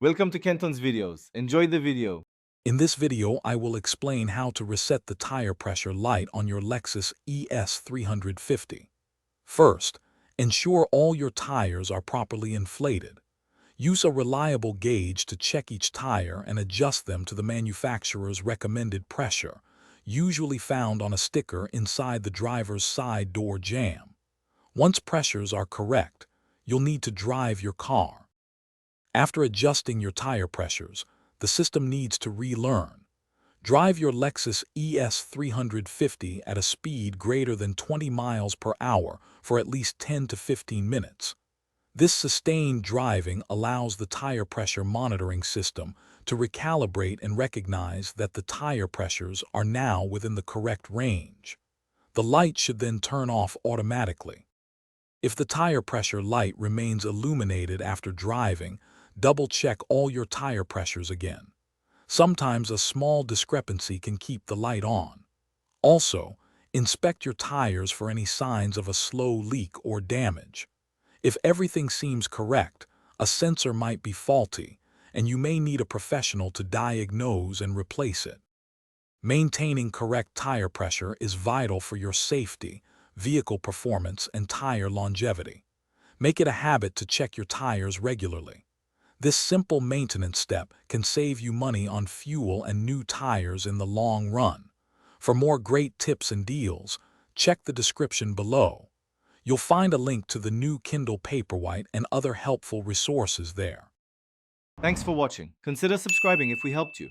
Welcome to Kenton's videos. Enjoy the video. In this video, I will explain how to reset the tire pressure light on your Lexus ES350. First, ensure all your tires are properly inflated. Use a reliable gauge to check each tire and adjust them to the manufacturer's recommended pressure, usually found on a sticker inside the driver's side door jamb. Once pressures are correct, you'll need to drive your car. After adjusting your tire pressures, the system needs to relearn. Drive your Lexus ES350 at a speed greater than 20 miles per hour for at least 10 to 15 minutes. This sustained driving allows the tire pressure monitoring system to recalibrate and recognize that the tire pressures are now within the correct range. The light should then turn off automatically. If the tire pressure light remains illuminated after driving, double-check all your tire pressures again. Sometimes a small discrepancy can keep the light on. Also, inspect your tires for any signs of a slow leak or damage. If everything seems correct, a sensor might be faulty, and you may need a professional to diagnose and replace it. Maintaining correct tire pressure is vital for your safety, vehicle performance, and tire longevity. Make it a habit to check your tires regularly. This simple maintenance step can save you money on fuel and new tires in the long run. For more great tips and deals, check the description below. You'll find a link to the new Kindle Paperwhite and other helpful resources there. Thanks for watching. Consider subscribing if we helped you.